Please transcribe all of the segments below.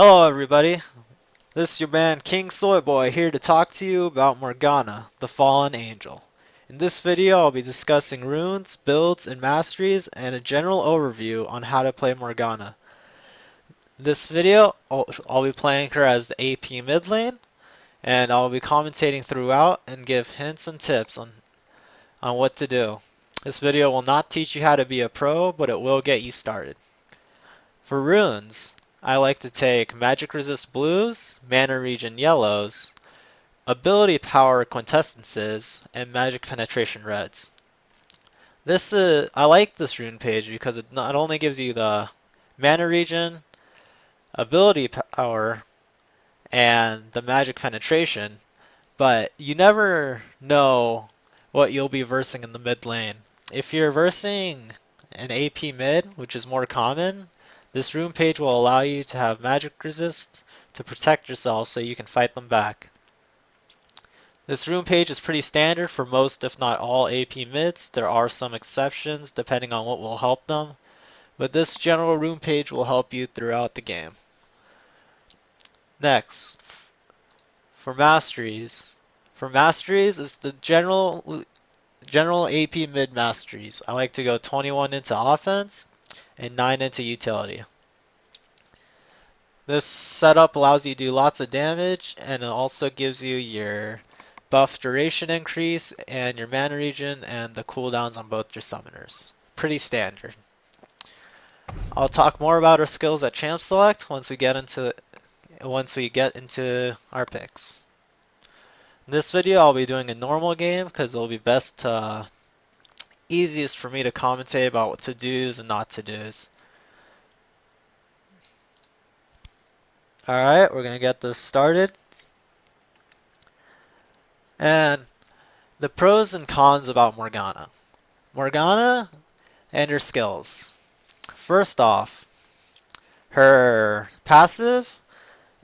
Hello everybody, this is your man King Soyboy here to talk to you about Morgana, the Fallen Angel. In this video I'll be discussing runes, builds, and masteries, and a general overview on how to play Morgana. In this video I'll be playing her as the AP mid lane, and I'll be commentating throughout and give hints and tips on what to do. This video will not teach you how to be a pro, but it will get you started. For runes, I like to take magic resist blues, mana regen yellows, ability power quintessences, and magic penetration reds. I like this rune page because it not only gives you the mana regen, ability power, and the magic penetration, but you never know what you'll be versing in the mid lane. If you're versing an AP mid, which is more common, this rune page will allow you to have magic resist to protect yourself so you can fight them back. This rune page is pretty standard for most if not all AP mids. There are some exceptions depending on what will help them, but this general rune page will help you throughout the game. Next, for masteries. For masteries is the general AP mid masteries. I like to go 21 into offense and 9 into utility. This setup allows you to do lots of damage, and it also gives you your buff duration increase and your mana regen and the cooldowns on both your summoners. Pretty standard. I'll talk more about our skills at champ select once we get into our picks. In this video I'll be doing a normal game because it'll be easiest for me to commentate about what to do's and not to do's. Alright, we're gonna get this started. And the pros and cons about Morgana. Morgana and her skills. First off, her passive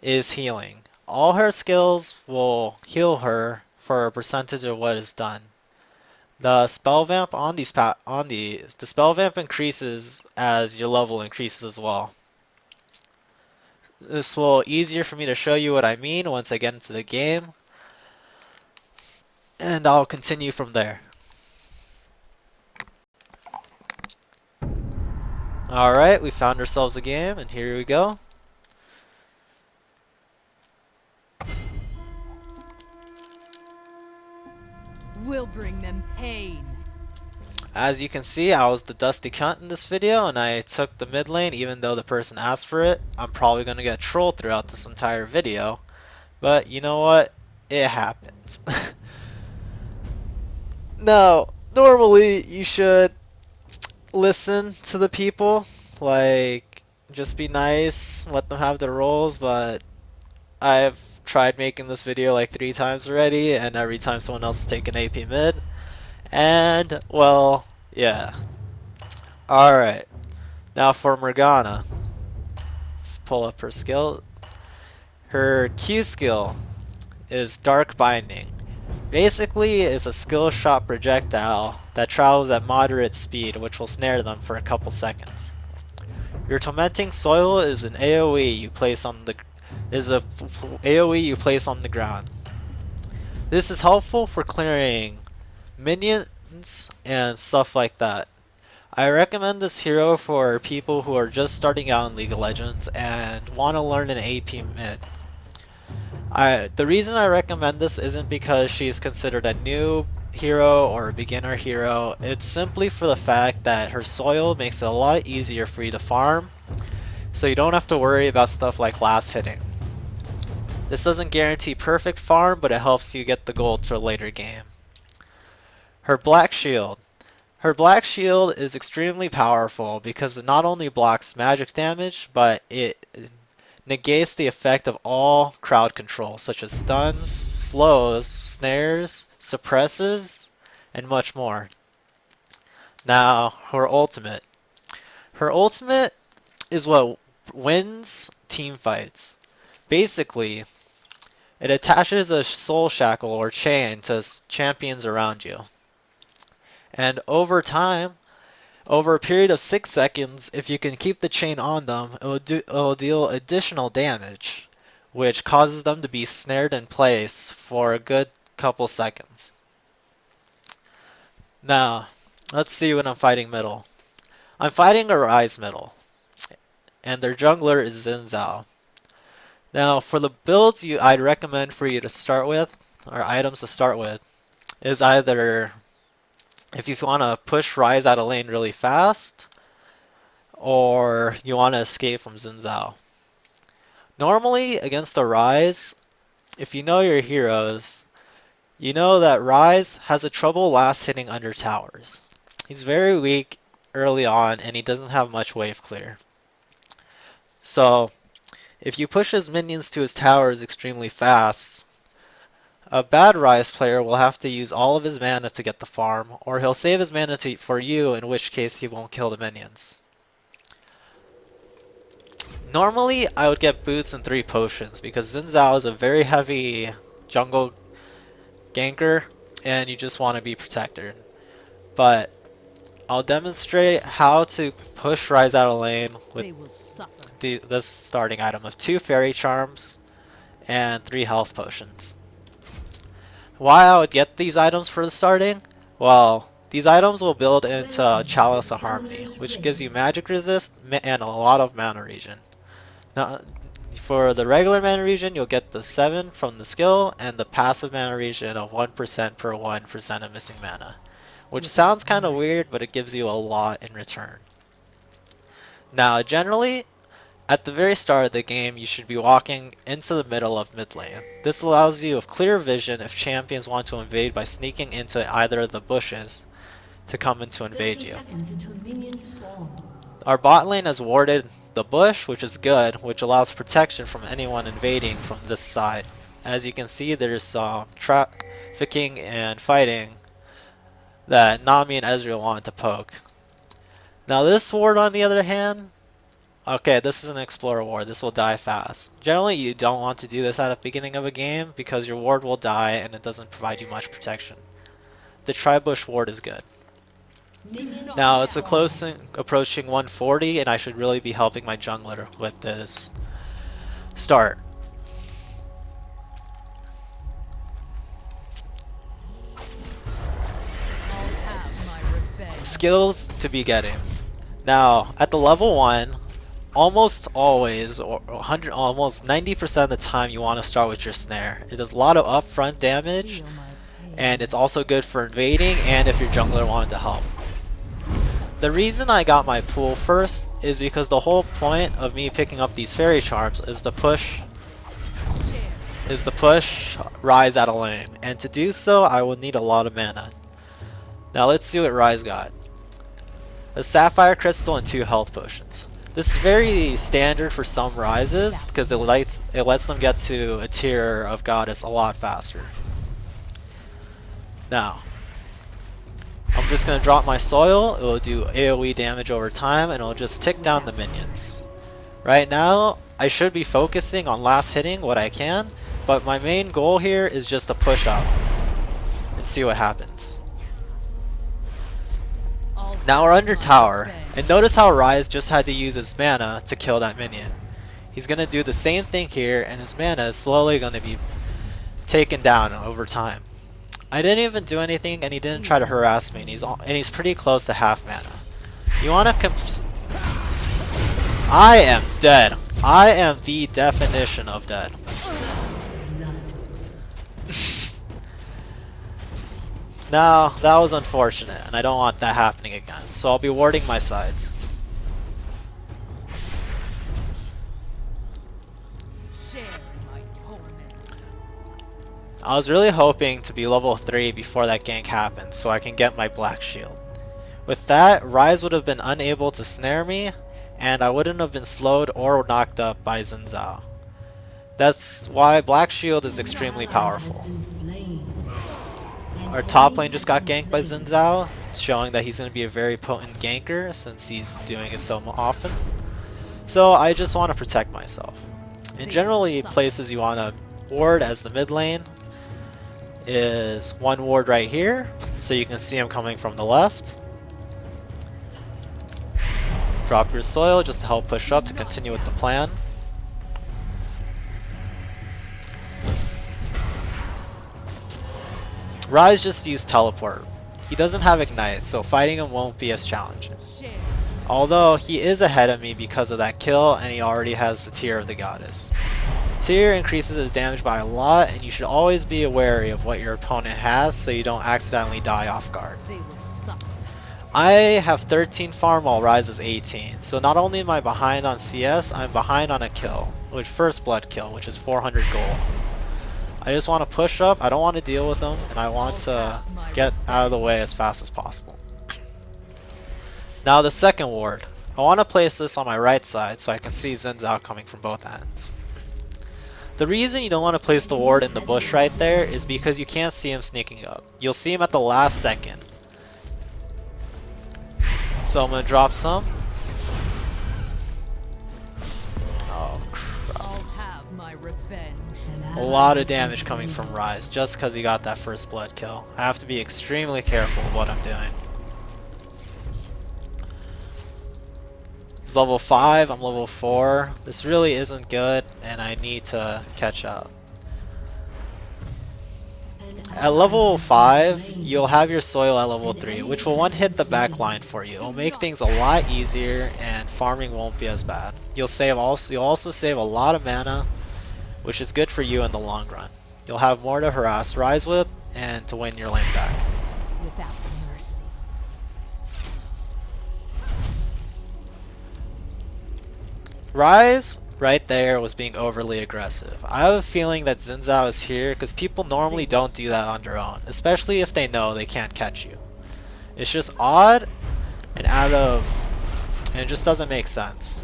is healing. All her skills will heal her for a percentage of what is done. The spell vamp the spell vamp increases as your level increases as well. This will be easier for me to show you what I mean once I get into the game, and I'll continue from there. Alright, we found ourselves a game, and here we go. We'll bring them pain. As you can see, I was the dusty cunt in this video, and I took the mid lane even though the person asked for it. I'm probably going to get trolled throughout this entire video, but you know what? It happens. Now, normally you should listen to the people, like just be nice, let them have their roles, but I've tried making this video like 3 times already, and every time someone else has taken AP mid. And, well, yeah. Alright. Now for Morgana. Let's pull up her skill. Her Q skill is Dark Binding. Basically, it's a skill shot projectile that travels at moderate speed, which will snare them for a couple seconds. Your Tormenting Soil is an AoE you place on the ground. This is helpful for clearing minions and stuff like that. I recommend this hero for people who are just starting out in League of Legends and want to learn an AP mid. The reason I recommend this isn't because she's considered a new hero or a beginner hero. It's simply for the fact that her soil makes it a lot easier for you to farm, so you don't have to worry about stuff like last hitting. This doesn't guarantee perfect farm, but it helps you get the gold for a later game. Her Black Shield. Her Black Shield is extremely powerful because it not only blocks magic damage, but it negates the effect of all crowd control, such as stuns, slows, snares, suppresses, and much more. Now, her ultimate. Her ultimate is what wins team fights. Basically, it attaches a soul shackle or chain to champions around you. And over time, Over a period of 6 seconds, if you can keep the chain on them, it will deal additional damage, which causes them to be snared in place for a good couple seconds. Now, let's see when I'm fighting middle. I'm fighting a ryze middle, and their jungler is Xin Zhao. Now, for the builds I'd recommend for you to start with, or items to start with, is either if you want to push ryze out of lane really fast, or you want to escape from Xin Zhao. Normally, against a ryze, if you know your heroes, you know that ryze has a trouble last hitting under towers. He's very weak early on, and he doesn't have much wave clear. So, if you push his minions to his towers extremely fast, a bad ryze player will have to use all of his mana to get the farm, or he'll save his mana for you, in which case he won't kill the minions. Normally, I would get boots and 3 potions, because Xin Zhao is a very heavy jungle ganker, and you just want to be protected. But I'll demonstrate how to push ryze out of lane with this starting item of 2 fairy charms and 3 health potions. Why I would get these items for the starting? Well, these items will build into Chalice of Harmony, which gives you magic resist and a lot of mana regen. Now, for the regular mana regen, you'll get the 7 from the skill and the passive mana regen of 1% per 1% of missing mana, which sounds kind of weird, but it gives you a lot in return. Now, generally, at the very start of the game, you should be walking into the middle of mid lane. This allows you of clear vision if champions want to invade by sneaking into either of the bushes to come in to invade you. Our bot lane has warded the bush, which is good, which allows protection from anyone invading from this side. As you can see, there's some trafficking and fighting that Nami and Ezreal wanted to poke. Now this ward, on the other hand, okay, this is an Explorer ward. This will die fast. Generally, you don't want to do this at the beginning of a game because your ward will die and it doesn't provide you much protection. The Tribush ward is good. Now, it's approaching 140, and I should really be helping my jungler with this start. Skills to be getting. Now, at the level 1, almost always, or almost 90% of the time, you want to start with your snare. It does a lot of upfront damage, and it's also good for invading and if your jungler wanted to help. The reason I got my pool first is because the whole point of me picking up these fairy charms is to push ryze out of lane, and to do so I will need a lot of mana. Now let's see what ryze got. A sapphire crystal and 2 health potions. This is very standard for some ryzes because it lets them get to a tier of goddess a lot faster. Now, I'm just going to drop my soil. It will do AoE damage over time, and it will just tick down the minions. Right now, I should be focusing on last hitting what I can, but my main goal here is just to push up and see what happens. Now we're under tower, and notice how ryze just had to use his mana to kill that minion. He's going to do the same thing here, and his mana is slowly going to be taken down over time. I didn't even do anything, and he didn't try to harass me, and he's pretty close to half mana. You want to I am dead. I am the definition of dead. Now, that was unfortunate, and I don't want that happening again, so I'll be warding my sides. I was really hoping to be level 3 before that gank happened, so I can get my black shield. With that, ryze would have been unable to snare me, and I wouldn't have been slowed or knocked up by Xin Zhao. That's why black shield is extremely powerful. Our top lane just got ganked by Xin Zhao, showing that he's going to be a very potent ganker since he's doing it so often. So I just want to protect myself. In generally places you want to ward as the mid lane is one ward right here, so you can see him coming from the left. Drop your soil just to help push up to continue with the plan. Ryze just used teleport. He doesn't have ignite, so fighting him won't be as challenging. Although he is ahead of me because of that kill, and he already has the Tear of the Goddess. Tear increases his damage by a lot, and you should always be wary of what your opponent has so you don't accidentally die off guard. I have 13 farm while Ryze is 18, so not only am I behind on CS, I'm behind on a kill, which first blood kill, which is 400 gold. I just want to push up, I don't want to deal with them, and I want to get out of the way as fast as possible. Now the second ward. I want to place this on my right side so I can see Xin Zhao coming from both ends. The reason you don't want to place the ward in the bush right there is because you can't see him sneaking up. You'll see him at the last second. So I'm going to drop some. Oh crap. A lot of damage coming from Ryze just because he got that first blood kill. I have to be extremely careful of what I'm doing. He's level 5, I'm level 4. This really isn't good and I need to catch up. At level 5, you'll have your soil at level 3, which will one-hit the back line for you. It'll make things a lot easier and farming won't be as bad. You'll also save a lot of mana, which is good for you in the long run. You'll have more to harass Ryze with and to win your lane back. Ryze, right there, was being overly aggressive. I have a feeling that Xin Zhao is here because people normally don't do that on their own, especially if they know they can't catch you. It's just odd and and it just doesn't make sense.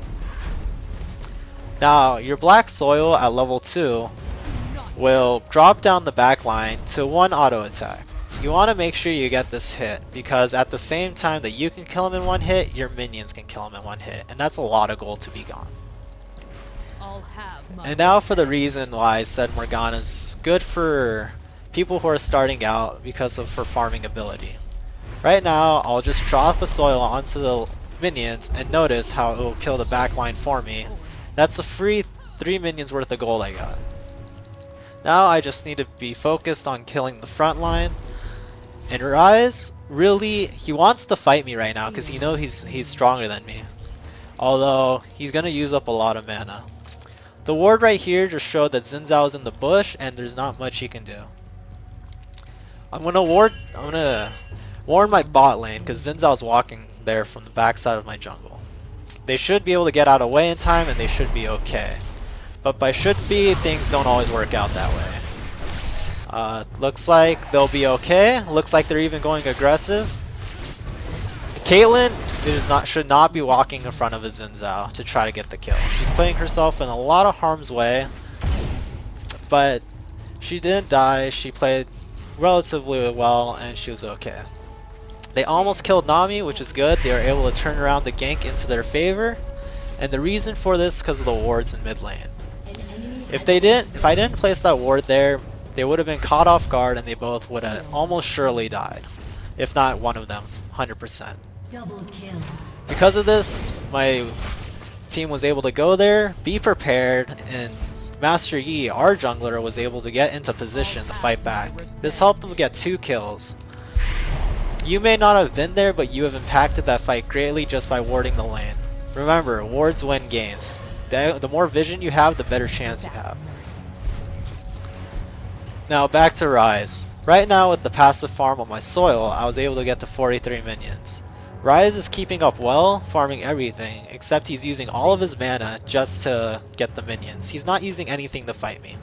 Now, your black soil at level 2 will drop down the back line to 1 auto attack. You want to make sure you get this hit because at the same time that you can kill him in 1 hit, your minions can kill him in 1 hit, and that's a lot of gold to be gone. And now for the reason why I said Morgana's good for people who are starting out because of her farming ability. Right now, I'll just drop a soil onto the minions and notice how it will kill the backline for me. That's a free 3 minions worth of gold I got. Now I just need to be focused on killing the front line. And Ryze, really, he wants to fight me right now because he knows he's stronger than me. Although, he's going to use up a lot of mana. The ward right here just showed that Xin Zhao is in the bush and there's not much he can do. I'm gonna warn my bot lane because Xin Zhao's walking there from the backside of my jungle. They should be able to get out of the way in time and they should be okay. But by should be, things don't always work out that way. Looks like they'll be okay. Looks like they're even going aggressive. Caitlyn should not be walking in front of a Xin Zhao to try to get the kill. She's putting herself in a lot of harm's way, but she didn't die. She played relatively well and she was okay. They almost killed Nami, which is good. They were able to turn around the gank into their favor, and the reason for this is because of the wards in mid lane. If I didn't place that ward there, they would have been caught off guard and they both would have almost surely died, if not one of them, 100%. Because of this, my team was able to go there, be prepared, and Master Yi, our jungler, was able to get into position to fight back. This helped them get 2 kills. You may not have been there, but you have impacted that fight greatly just by warding the lane. Remember, wards win games. The more vision you have, the better chance you have. Now back to Ryze. Right now with the passive farm on my soil, I was able to get to 43 minions. Ryze is keeping up well, farming everything, except he's using all of his mana just to get the minions. He's not using anything to fight me.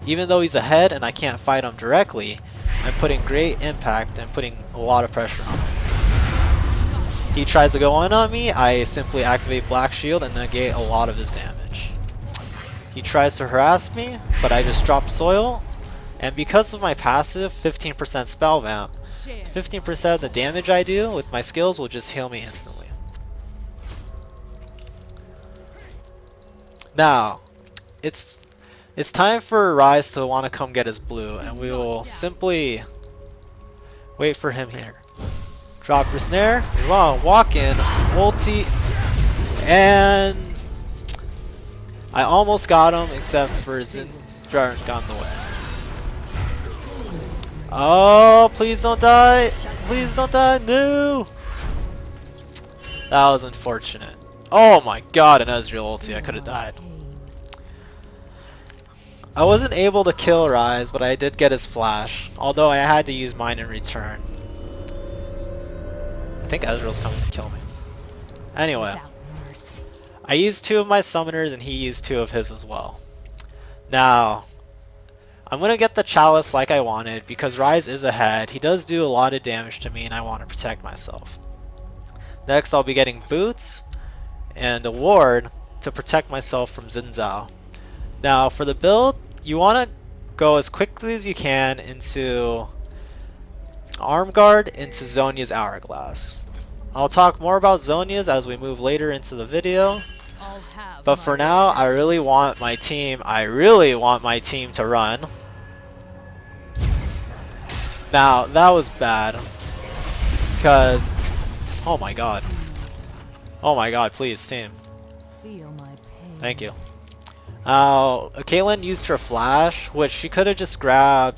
Even though he's ahead and I can't fight him directly, I'm putting great impact and putting a lot of pressure on him. He tries to go in on me, I simply activate Black Shield and negate a lot of his damage. He tries to harass me, but I just drop soil, and because of my passive 15% spell vamp, 15% of the damage I do with my skills will just heal me instantly. Now, it's time for Ryze to want to come get his blue, and we will simply wait for him here. Drop your snare, you want to walk in, ulti, and I almost got him except for Zinjar got in the way. Oh, please don't die! Please don't die! No! That was unfortunate. Oh my god, an Ezreal ulti, I could have died. I wasn't able to kill Ryze, but I did get his flash, although I had to use mine in return. I think Ezreal's coming to kill me. Anyway, I used 2 of my summoners and he used 2 of his as well. Now, I'm going to get the Chalice like I wanted because Ryze is ahead. He does do a lot of damage to me and I want to protect myself. Next, I'll be getting boots and a ward to protect myself from Xin Zhao. Now, for the build, you want to go as quickly as you can into Arm Guard into Zhonya's Hourglass. I'll talk more about Zhonya's as we move later into the video. But for now, I really want my team to run. Now, that was bad. Because, oh my god. Oh my god, please, team. Thank you. Caitlyn used her flash, which she could have just grabbed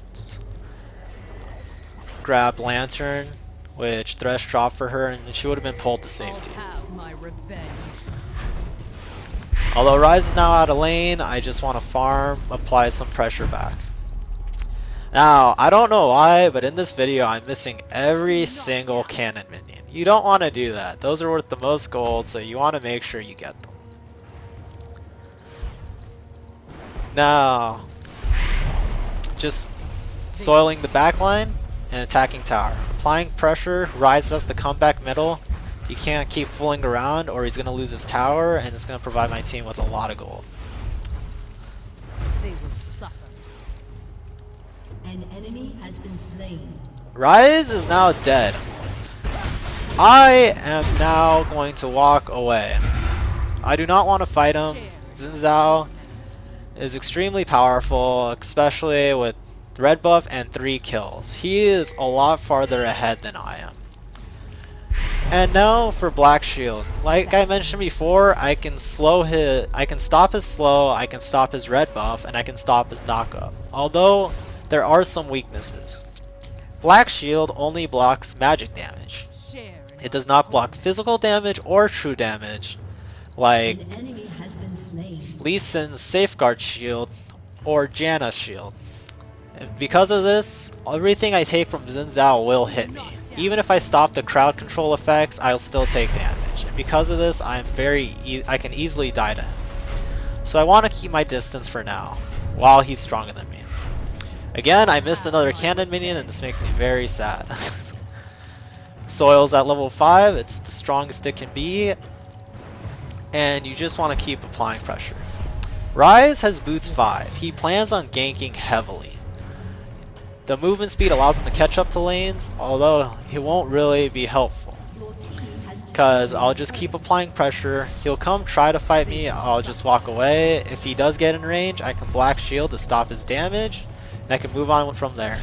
Lantern, which Thresh dropped for her, and she would have been pulled to safety. Although Ryze is now out of lane, I just want to farm, apply some pressure back. Now, I don't know why, but in this video I'm missing every single cannon minion. You don't want to do that. Those are worth the most gold, so you want to make sure you get them. Now, just soiling the backline and attacking tower. Applying pressure, Ryze has to come back middle. He can't keep fooling around or he's going to lose his tower and it's going to provide my team with a lot of gold. They will suffer. An enemy has been slain. Ryze is now dead. I am now going to walk away. I do not want to fight him. Xin Zhao is extremely powerful, especially with red buff and 3 kills. He is a lot farther ahead than I am. And now for Black Shield. Like I mentioned before, I can stop his slow, I can stop his red buff, and I can stop his knockup. Although there are some weaknesses. Black Shield only blocks magic damage. It does not block physical damage or true damage, like Lee Sin's Safeguard Shield or Janna's Shield. And because of this, everything I take from Xin Zhao will hit me. Even if I stop the crowd control effects, I'll still take damage. And because of this, I can easily die to him. So I want to keep my distance for now, while he's stronger than me. Again, I missed another cannon minion and this makes me very sad. Soil's at level 5, it's the strongest it can be. And you just want to keep applying pressure. Ryze has boots 5. He plans on ganking heavily. The movement speed allows him to catch up to lanes, although it won't really be helpful. Because I'll just keep applying pressure, he'll come try to fight me, I'll just walk away. If he does get in range, I can Black Shield to stop his damage, and I can move on from there.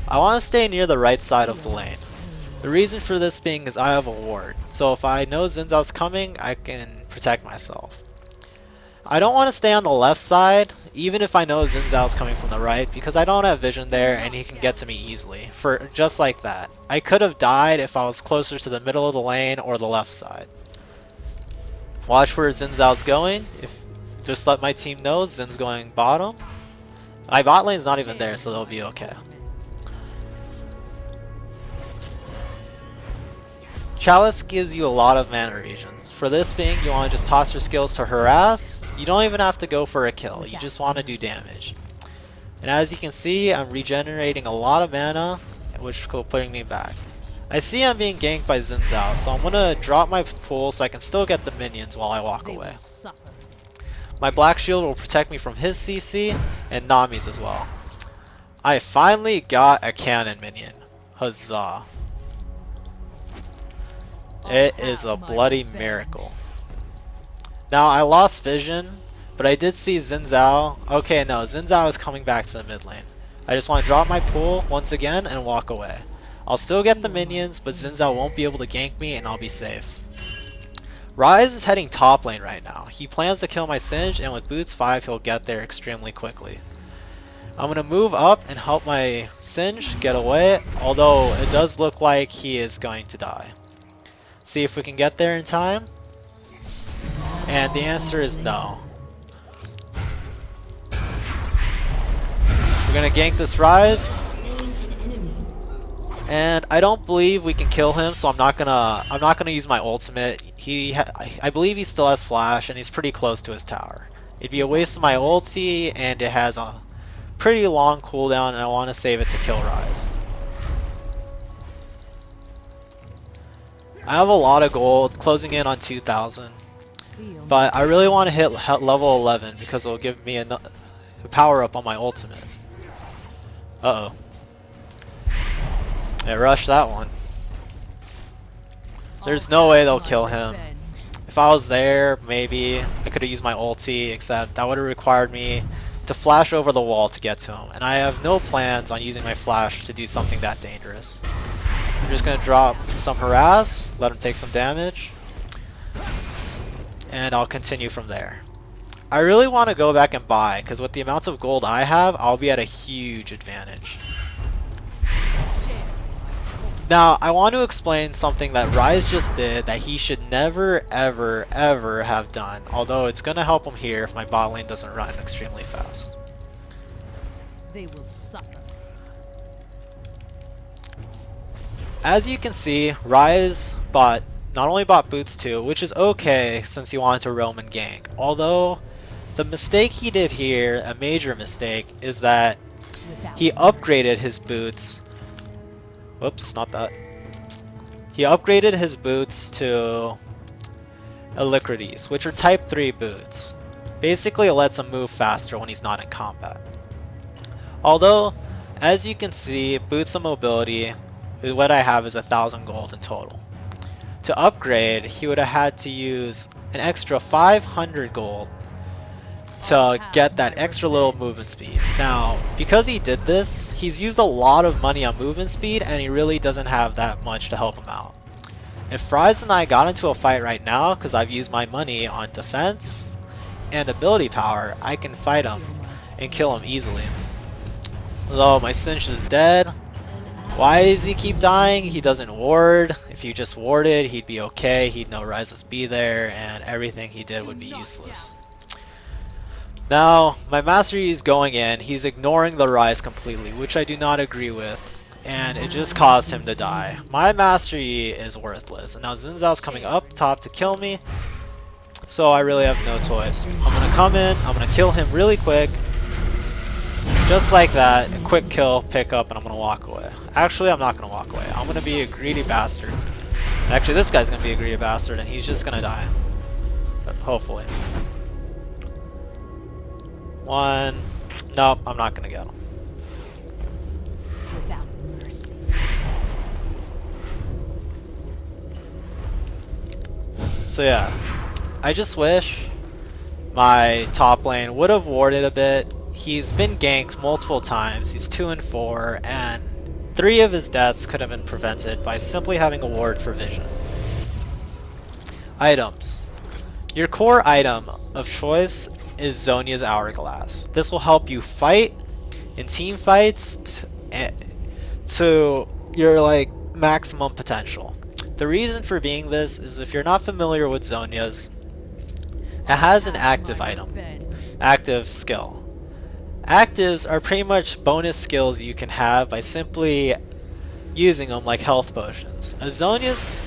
I want to stay near the right side of the lane. The reason for this being is I have a ward, so if I know Xin Zhao's coming, I can protect myself. I don't want to stay on the left side, even if I know Xin Zhao's coming from the right, because I don't have vision there and he can get to me easily, just like that. I could have died if I was closer to the middle of the lane or the left side. Watch where Xin Zhao's going, just let my team know Xin's going bottom. My bot lane's not even there, so they'll be okay. Chalice gives you a lot of mana regions. For this being, you want to just toss your skills to harass. You don't even have to go for a kill, you just want to do damage. And as you can see, I'm regenerating a lot of mana, which is putting me back. I see I'm being ganked by Xin Zhao, so I'm going to drop my pool so I can still get the minions while I walk away. My Black Shield will protect me from his CC and Nami's as well. I finally got a cannon minion. Huzzah. It is a bloody miracle. Now I lost vision, but I did see Xin Zhao. Okay, no, Xin Zhao is coming back to the mid lane. I just want to drop my pool once again and walk away. I'll still get the minions, but Xin Zhao won't be able to gank me and I'll be safe. ryze is heading top lane right now. He plans to kill my Singed, and with boots 5 he'll get there extremely quickly. I'm going to move up and help my Singed get away, although it does look like he is going to die. See if we can get there in time. And the answer is no. We're going to gank this ryze. And I don't believe we can kill him, so I'm not gonna use my ultimate. I believe he still has flash, and he's pretty close to his tower. It'd be a waste of my ulti, and it has a pretty long cooldown, and I want to save it to kill ryze. I have a lot of gold, closing in on 2,000, but I really want to hit level 11 because it'll give me a power up on my ultimate. Uh oh. I rushed that one. There's no way they'll kill him. If I was there, maybe I could have used my ulti, except that would have required me to flash over the wall to get to him. And I have no plans on using my flash to do something that dangerous. I'm just going to drop some harass, let him take some damage, and I'll continue from there. I really want to go back and buy, because with the amount of gold I have, I'll be at a huge advantage. Now, I want to explain something that ryze just did that he should never, ever, ever have done, although it's going to help him here if my bot lane doesn't run extremely fast. They will suffer. As you can see, ryze not only bought boots 2, which is okay since he wanted to roam and gank, although the mistake he did here, a major mistake, is that he upgraded his boots. Whoops, not that. He upgraded his boots to Alacrities, which are type 3 boots. Basically, it lets him move faster when he's not in combat. Although, as you can see, boots of mobility, what I have is 1,000 gold in total. To upgrade, he would have had to use an extra 500 gold to get that extra little movement speed. Now, because he did this, he's used a lot of money on movement speed, and he really doesn't have that much to help him out. If ryze and I got into a fight right now, because I've used my money on defense and ability power, I can fight him and kill him easily. Although my Singed is dead. Why does he keep dying? He doesn't ward. If he just warded, he'd be okay. He'd know ryzes be there, and everything he did would be useless. Now, my mastery is going in, he's ignoring the ryze completely, which I do not agree with, and it just caused him to die. My mastery is worthless, and now Xin Zhao's coming up top to kill me, so I really have no choice. I'm gonna come in, I'm gonna kill him really quick, just like that, a quick kill, pick up, and I'm gonna walk away. Actually, I'm not gonna walk away, I'm gonna be a greedy bastard. Actually, this guy's gonna be a greedy bastard, and he's just gonna die. But hopefully. One. Nope, I'm not gonna get him. Without mercy. So yeah, I just wish my top lane would have warded a bit. He's been ganked multiple times. He's 2 and 4, and 3 of his deaths could have been prevented by simply having a ward for vision. Items. Your core item of choice is Zhonya's Hourglass. This will help you fight in team fights to your maximum potential. The reason for being this is if you're not familiar with Zhonya's, it has an active item, active skill. Actives are pretty much bonus skills you can have by simply using them like health potions. A Zhonya's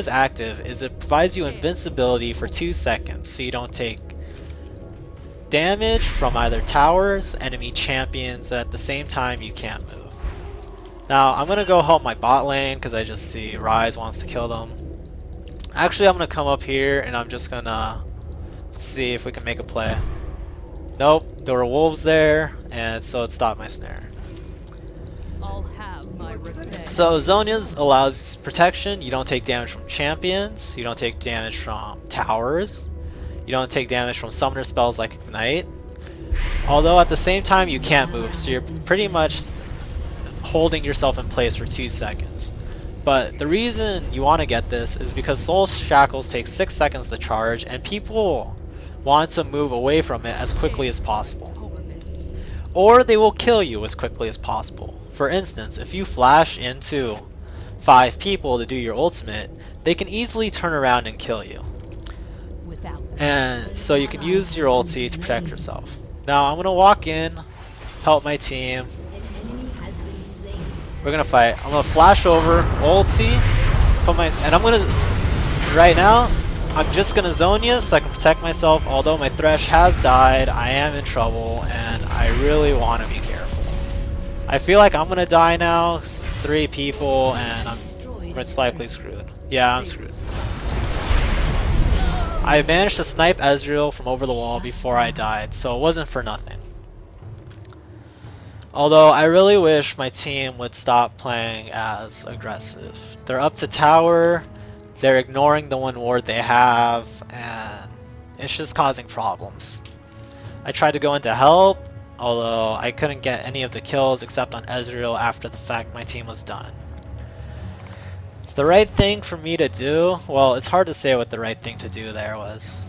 active is it provides you invincibility for 2 seconds so you don't take damage from either towers, enemy champions, at the same time you can't move. Now I'm gonna go help my bot lane because I just see ryze wants to kill them. Actually, I'm gonna come up here and I'm just gonna see if we can make a play. Nope, there were wolves there, and so it stopped my snare. I'll have my revenge. So Zhonya's allows protection. You don't take damage from champions. You don't take damage from towers. You don't take damage from summoner spells like Ignite. Although at the same time you can't move, so you're pretty much holding yourself in place for 2 seconds. But the reason you want to get this is because Soul Shackles take 6 seconds to charge, and people want to move away from it as quickly as possible. Or they will kill you as quickly as possible. For instance, if you flash into 5 people to do your ultimate, they can easily turn around and kill you. And so you can use your ulti to protect yourself. Now I'm gonna walk in, help my team. We're gonna fight. I'm gonna flash over, ulti, and I'm gonna, right now, I'm just gonna zone you so I can protect myself. Although my Thresh has died, I am in trouble, and I really want to be careful. I feel like I'm gonna die now. It's 3 people, and I'm most likely screwed. Yeah, I'm screwed. I managed to snipe Ezreal from over the wall before I died, so it wasn't for nothing. Although I really wish my team would stop playing as aggressive. They're up to tower, they're ignoring the 1 ward they have, and it's just causing problems. I tried to go in to help, although I couldn't get any of the kills except on Ezreal after the fact my team was done. The right thing for me to do, well, it's hard to say what the right thing to do there was.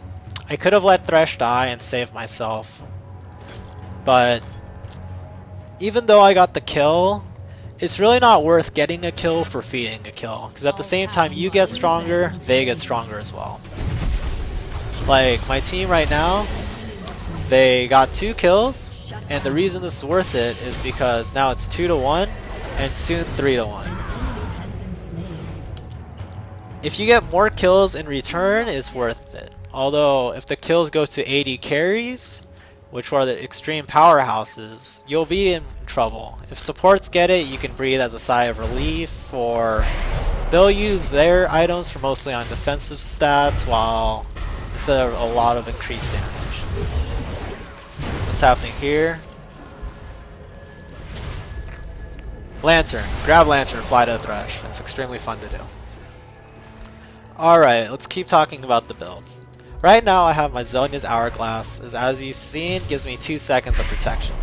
I could have let Thresh die and saved myself, but even though I got the kill, it's really not worth getting a kill for feeding a kill, because at the same time you get stronger, they get stronger as well. Like, my team right now, they got 2 kills, and the reason this is worth it is because now it's 2-1, and soon 3-1. If you get more kills in return, it's worth it. Although, if the kills go to 80 carries, which are the extreme powerhouses, you'll be in trouble. If supports get it, you can breathe as a sigh of relief, or they'll use their items for mostly on defensive stats, while instead of a lot of increased damage. What's happening here? Lantern. Grab Lantern, fly to the Thresh. It's extremely fun to do. Alright, let's keep talking about the build. Right now I have my Zhonya's Hourglass, as you've seen, gives me 2 seconds of protection.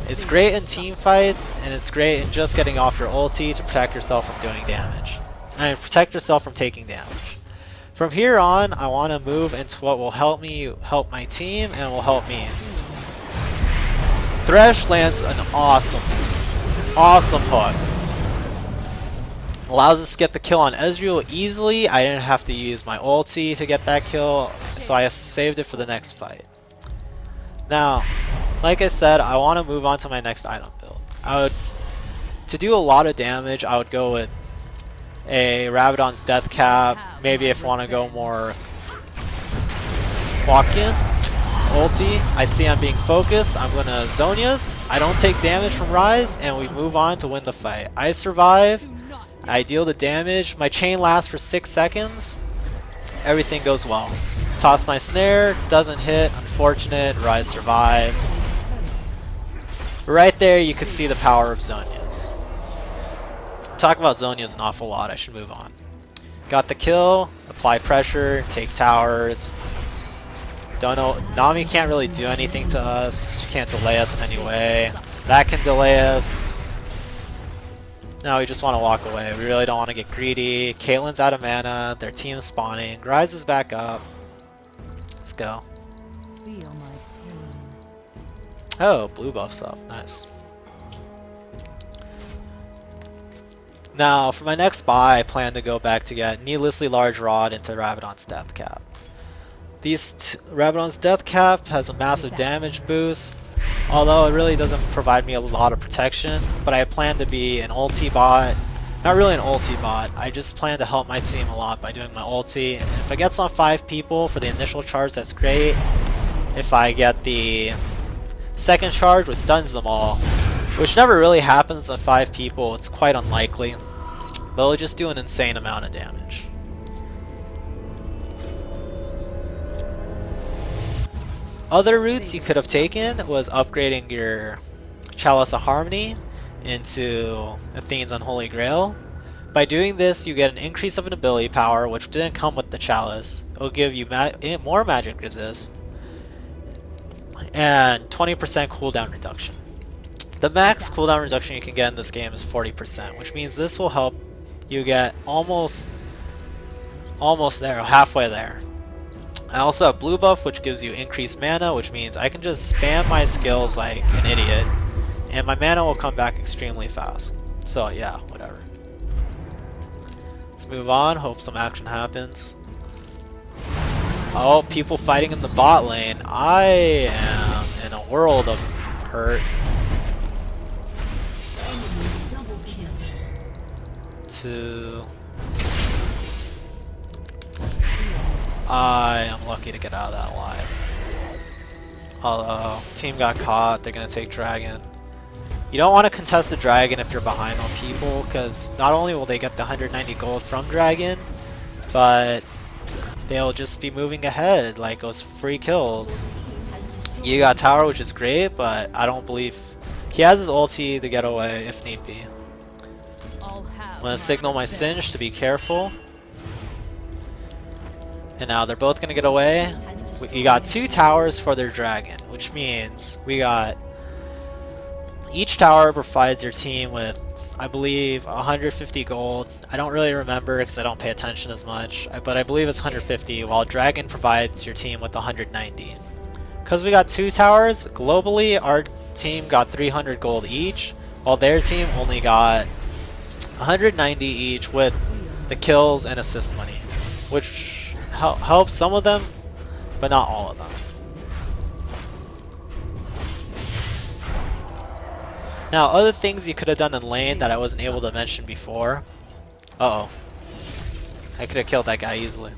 It's great in team fights, and it's great in just getting off your ulti to protect yourself from doing damage. And protect yourself from taking damage. From here on, I want to move into what will help me help my team, and will help me. Thresh lands an awesome hook. Allows us to get the kill on Ezreal easily. I didn't have to use my ulti to get that kill, so I saved it for the next fight. Now, like I said, I want to move on to my next item build. To do a lot of damage, I would go with a Rabadon's Death Cap. Maybe if I want to go more walk-in, ulti. I see I'm being focused. I'm gonna Zhonya's. I don't take damage from ryze, and we move on to win the fight. I survive. I deal the damage. My chain lasts for 6 seconds. Everything goes well. Toss my snare, doesn't hit. Unfortunate. ryze survives. Right there, you can see the power of Zhonya's. Talk about Zhonya's an awful lot. I should move on. Got the kill. Apply pressure. Take towers. Don't know. Nami can't really do anything to us. She can't delay us in any way. That can delay us. Now we just want to walk away. We really don't want to get greedy. Caitlyn's out of mana. Their team is spawning. ryze is back up. Let's go. Feel my pain. Oh, blue buff's up. Nice. Now, for my next buy, I plan to go back to get Needlessly Large Rod into Rabadon's Death Cap. Rabadon's Death Cap has a massive damage boost, although it really doesn't provide me a lot of protection, but I plan to be an ulti bot. Not really an ulti bot, I just plan to help my team a lot by doing my ulti, and if I get on 5 people for the initial charge, that's great. If I get the second charge, which stuns them all, which never really happens on 5 people, it's quite unlikely, but it'll just do an insane amount of damage. Other routes you could have taken was upgrading your Chalice of Harmony into Athene's Unholy Grail. By doing this, you get an increase of an ability power, which didn't come with the Chalice. It will give you more magic resist and 20% cooldown reduction. The max cooldown reduction you can get in this game is 40%, which means this will help you get almost there, halfway there. I also have blue buff, which gives you increased mana, which means I can just spam my skills like an idiot, and my mana will come back extremely fast. So yeah, whatever. Let's move on, hope some action happens. Oh, people fighting in the bot lane. I am in a world of hurt. I am lucky to get out of that alive. Although, team got caught, they're gonna take dragon. You don't want to contest the dragon if you're behind on people, because not only will they get the 190 gold from dragon, but they'll just be moving ahead like those free kills. You got tower, which is great, but I don't believe he has his ulti to get away if need be. I'm gonna signal my Singe to be careful. And now they're both gonna get away. We got 2 towers for their dragon, which means we got each tower provides your team with, I believe, 150 gold. I don't really remember because I don't pay attention as much, but I believe it's 150, while dragon provides your team with 190. Because we got 2 towers, globally our team got 300 gold each, while their team only got 190 each with the kills and assist money, which helps some of them, but not all of them. Now, other things you could have done in lane that I wasn't able to mention before. Uh-oh. I could have killed that guy easily.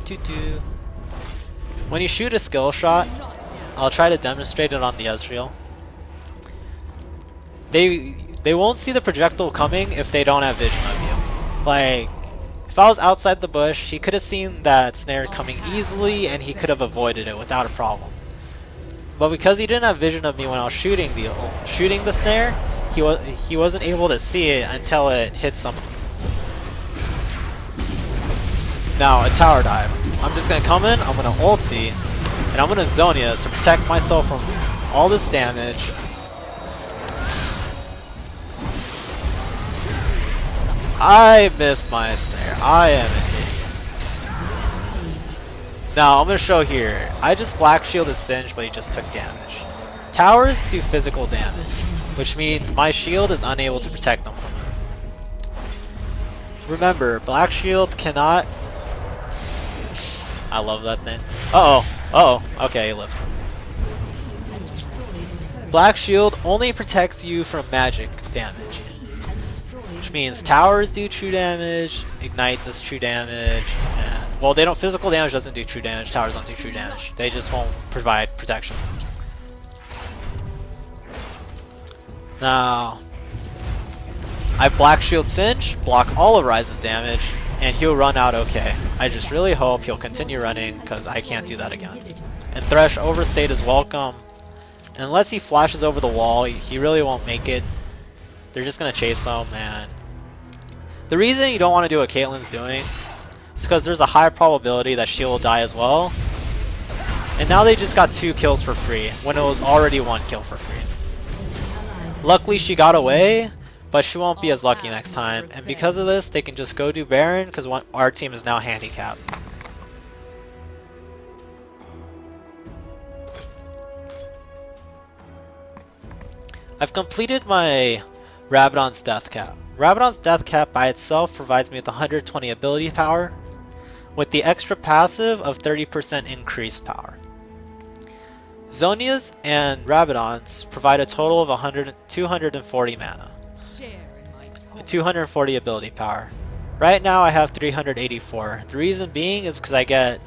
Doo-doo. When you shoot a skill shot, I'll try to demonstrate it on the Ezreal. They won't see the projectile coming if they don't have vision of you. Like, if I was outside the bush, he could have seen that snare coming easily and he could have avoided it without a problem. But because he didn't have vision of me when I was shooting the snare, he wasn't able to see it until it hit something. Now a tower dive. I'm just gonna come in, I'm gonna ulti, and I'm gonna Zhonya to protect myself from all this damage. I missed my snare. I am an idiot. Now I'm gonna show here. I just black shielded Singe, but he just took damage. Towers do physical damage, which means my shield is unable to protect them from it. Remember, black shield cannot. I love that thing. Okay, he lives. Black shield only protects you from magic damage. Which means towers do true damage, ignite does true damage, and well, they don't. Physical damage doesn't do true damage. Towers don't do true damage. They just won't provide protection. Now, I black shield Singe, block all of ryze's damage, and he'll run out okay. I just really hope he'll continue running because I can't do that again. And Thresh overstayed his welcome. And unless he flashes over the wall, he really won't make it. They're just gonna chase him, and the reason you don't want to do what Caitlyn's doing is because there's a high probability that she will die as well. And now they just got 2 kills for free when it was already 1 kill for free. Luckily she got away, but she won't be as lucky next time. And because of this, they can just go do Baron because our team is now handicapped. I've completed my Rabadon's Death Cap. Rabadon's Death Cap by itself provides me with 120 ability power, with the extra passive of 30% increased power. Zhonya's and Rabadon's provide a total of 240 mana, 240 ability power. Right now I have 384. The reason being is because I get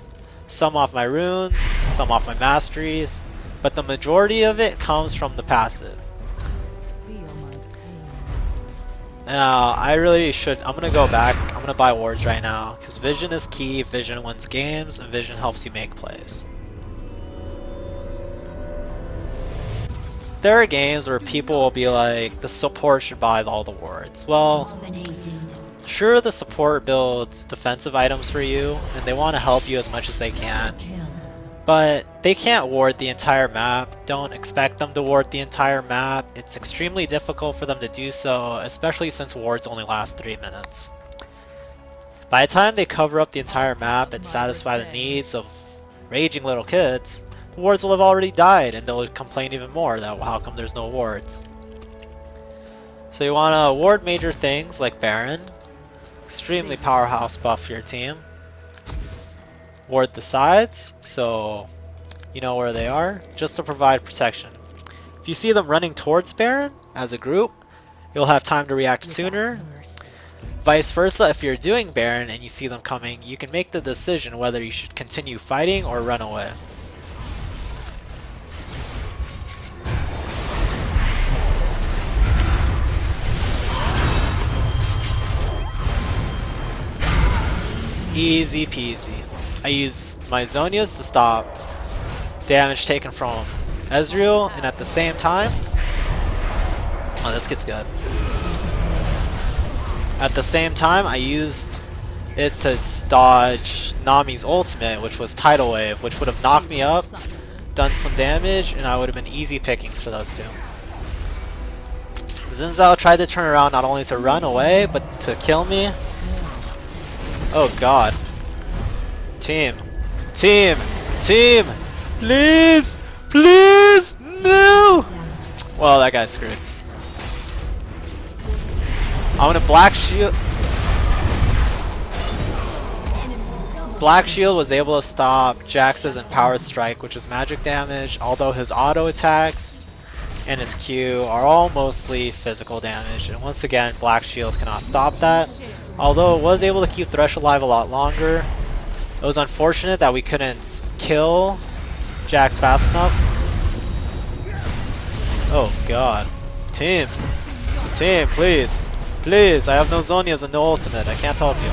some off my runes, some off my masteries, but the majority of it comes from the passive. Now, I really should, I'm going to go back, I'm going to buy wards right now, because vision is key, vision wins games, and vision helps you make plays. There are games where people will be like, the support should buy all the wards. Well, sure, the support builds defensive items for you, and they want to help you as much as they can. But they can't ward the entire map. Don't expect them to ward the entire map. It's extremely difficult for them to do so, especially since wards only last 3 minutes. By the time they cover up the entire map and satisfy the needs of raging little kids, the wards will have already died and they'll complain even more that how come there's no wards. So you want to ward major things like Baron, extremely powerhouse buff for your team. Ward the sides, so you know where they are, just to provide protection. If you see them running towards Baron as a group, you'll have time to react sooner. Vice versa, if you're doing Baron and you see them coming, you can make the decision whether you should continue fighting or run away. Easy peasy. I use my Zonias to stop damage taken from Ezreal, and at the same time, oh, this gets good. At the same time, I used it to dodge Nami's ultimate, which was Tidal Wave, which would have knocked me up, done some damage, and I would have been easy pickings for those two. Xin Zhao tried to turn around not only to run away, but to kill me. Oh god. Team. Team! Team! Please! Please! No! Well, that guy's screwed. I'm gonna Black Shield. Black Shield was able to stop Jax's Empowered Strike, which is magic damage, although his auto attacks and his Q are all mostly physical damage. And once again, Black Shield cannot stop that. Although it was able to keep Thresh alive a lot longer, it was unfortunate that we couldn't kill Jax fast enough. Oh god. Team! Team, please! Please! I have no Zonias and no ultimate. I can't help you.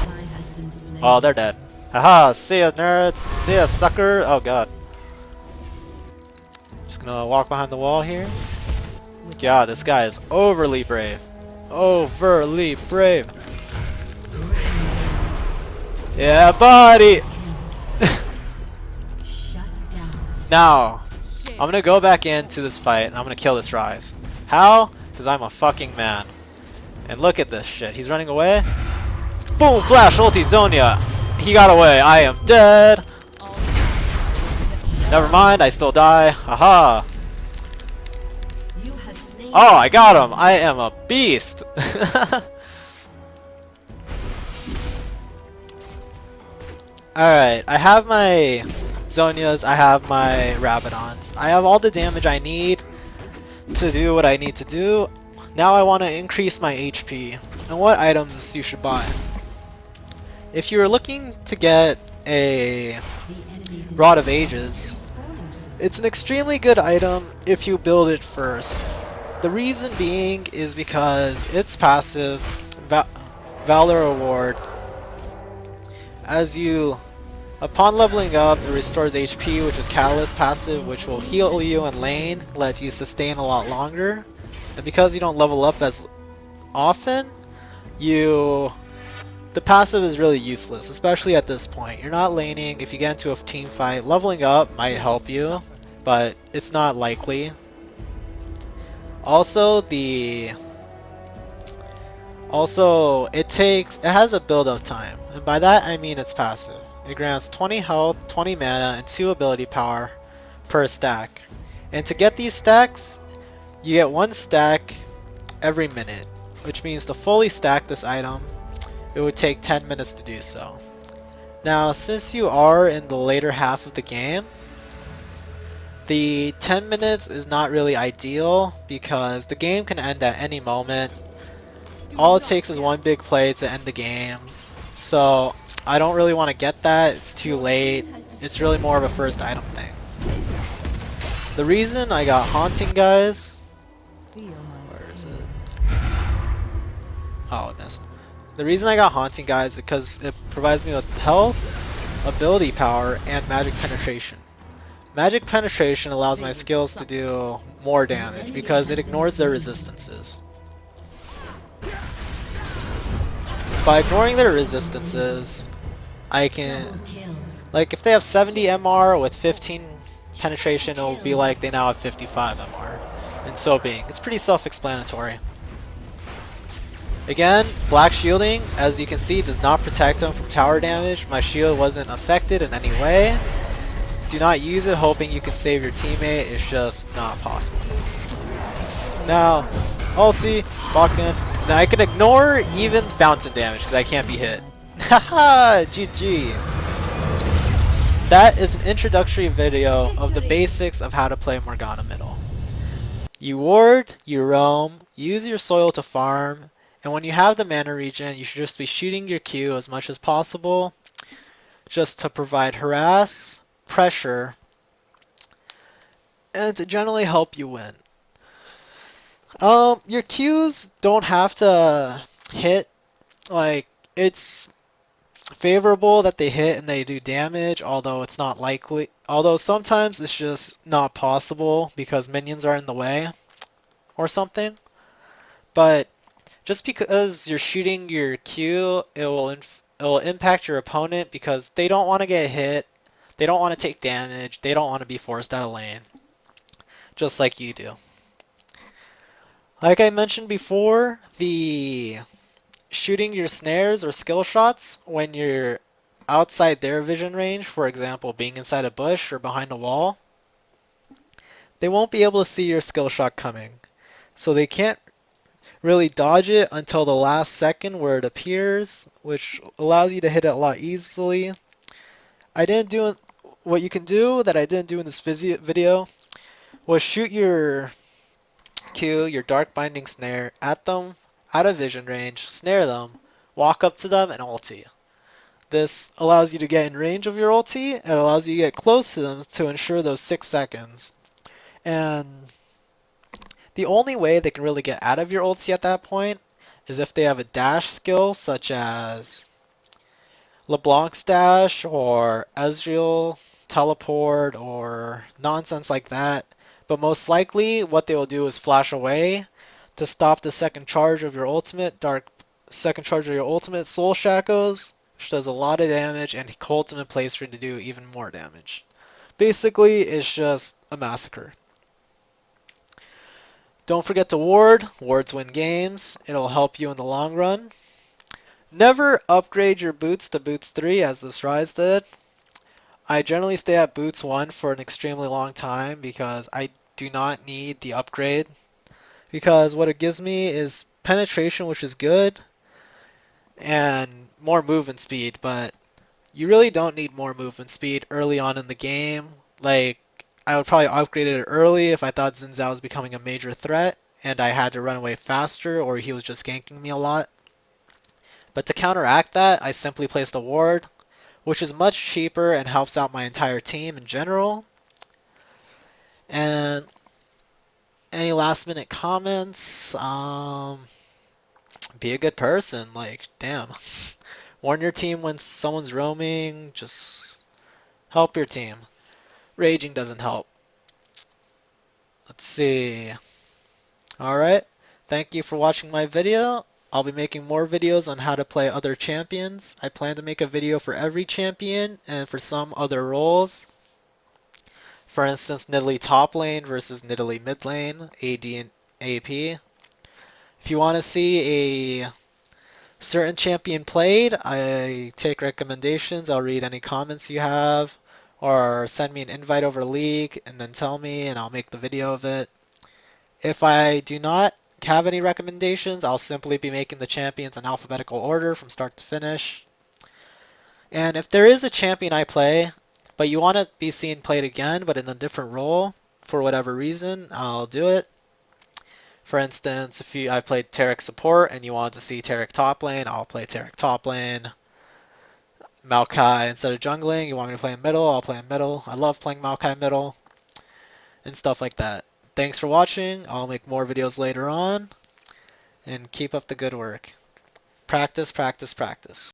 Oh, they're dead. Haha! See ya, nerds! See ya, sucker! Oh god. Just gonna walk behind the wall here. God, this guy is overly brave. Overly brave. Yeah, buddy! Now, I'm gonna go back into this fight and I'm gonna kill this Ryze. How? Because I'm a fucking man. And look at this shit. He's running away. Boom! Flash ulti Zonia! He got away. I am dead! Never mind, I still die. Haha! Oh, I got him! I am a beast! Alright, I have my Zonias, I have my Rabadons. I have all the damage I need to do what I need to do. Now I want to increase my HP. And what items you should buy. If you're looking to get a Rod of Ages, it's an extremely good item if you build it first. The reason being is because its passive, Valor Award, upon leveling up, it restores HP, which is Catalyst passive, which will heal you in lane, let you sustain a lot longer. And because you don't level up as often, the passive is really useless, especially at this point. You're not laning. If you get into a team fight, leveling up might help you, but it's not likely. Also, it has a build-up time, and by that I mean it's passive. It grants 20 health, 20 mana, and 2 ability power per stack. And to get these stacks, you get 1 stack every minute, which means to fully stack this item, it would take 10 minutes to do so. Now, since you are in the later half of the game, the 10 minutes is not really ideal because the game can end at any moment. All it takes is one big play to end the game. So I don't really want to get that, it's too late. It's really more of a first item thing. The reason I got Haunting Guys... Where is it? Oh, it missed. The reason I got Haunting Guys is because it provides me with health, ability power, and magic penetration. Magic penetration allows my skills to do more damage because it ignores their resistances. By ignoring their resistances, I can... Like if they have 70 MR with 15 penetration, it'll be like they now have 55 MR. And so being, it's pretty self-explanatory. Again, black shielding, as you can see, does not protect him from tower damage. My shield wasn't affected in any way. Do not use it hoping you can save your teammate, it's just not possible. Now, ulti, Bachman. Now I can ignore even fountain damage because I can't be hit. Haha, GG. That is an introductory video of the basics of how to play Morgana middle. You ward, you roam, use your soil to farm, and when you have the mana regen, you should just be shooting your Q as much as possible just to provide harass, pressure, and to generally help you win. Your Qs don't have to hit, like, it's favorable that they hit and they do damage, although it's not likely, although sometimes it's just not possible because minions are in the way or something. But just because you're shooting your Q, it will impact your opponent because they don't want to get hit, they don't want to take damage, they don't want to be forced out of lane, just like you do. Like I mentioned before, the shooting your snares or skill shots when you're outside their vision range, for example, being inside a bush or behind a wall, they won't be able to see your skill shot coming. So they can't really dodge it until the last second where it appears, which allows you to hit it a lot easily. What you can do that I didn't do in this video was shoot your Q, your dark binding snare, at them, out of vision range, snare them, walk up to them, and ulti. This allows you to get in range of your ulti, it allows you to get close to them to ensure those 6 seconds. And the only way they can really get out of your ulti at that point is if they have a dash skill such as LeBlanc's dash or Ezreal teleport or nonsense like that. But most likely what they will do is flash away to stop the second charge of your ultimate, Soul Shackles, which does a lot of damage, and ultimate plays for you to do even more damage. Basically, it's just a massacre. Don't forget to ward. Wards win games. It'll help you in the long run. Never upgrade your boots to boots 3 as this ryze did. I generally stay at boots 1 for an extremely long time because I do not need the upgrade. Because what it gives me is penetration, which is good, and more movement speed, but you really don't need more movement speed early on in the game. Like, I would probably upgrade it early if I thought Xin Zhao was becoming a major threat and I had to run away faster or he was just ganking me a lot. But to counteract that, I simply placed a ward, which is much cheaper and helps out my entire team in general. And any last minute comments? Be a good person. Like, damn. Warn your team when someone's roaming. Just help your team. Raging doesn't help. Let's see. Alright. Thank you for watching my video. I'll be making more videos on how to play other champions. I plan to make a video for every champion and for some other roles. For instance, Nidalee top lane versus Nidalee mid lane, AD and AP. If you want to see a certain champion played, I take recommendations. I'll read any comments you have, or send me an invite over League and then tell me and I'll make the video of it. If I do not have any recommendations, I'll simply be making the champions in alphabetical order from start to finish. And if there is a champion I play, but you want to be seen played again, but in a different role, for whatever reason, I'll do it. For instance, if I played Taric support and you want to see Taric top lane, I'll play Taric top lane. Maokai instead of jungling, you want me to play in middle, I'll play in middle. I love playing Maokai middle and stuff like that. Thanks for watching. I'll make more videos later on. And keep up the good work. Practice, practice, practice.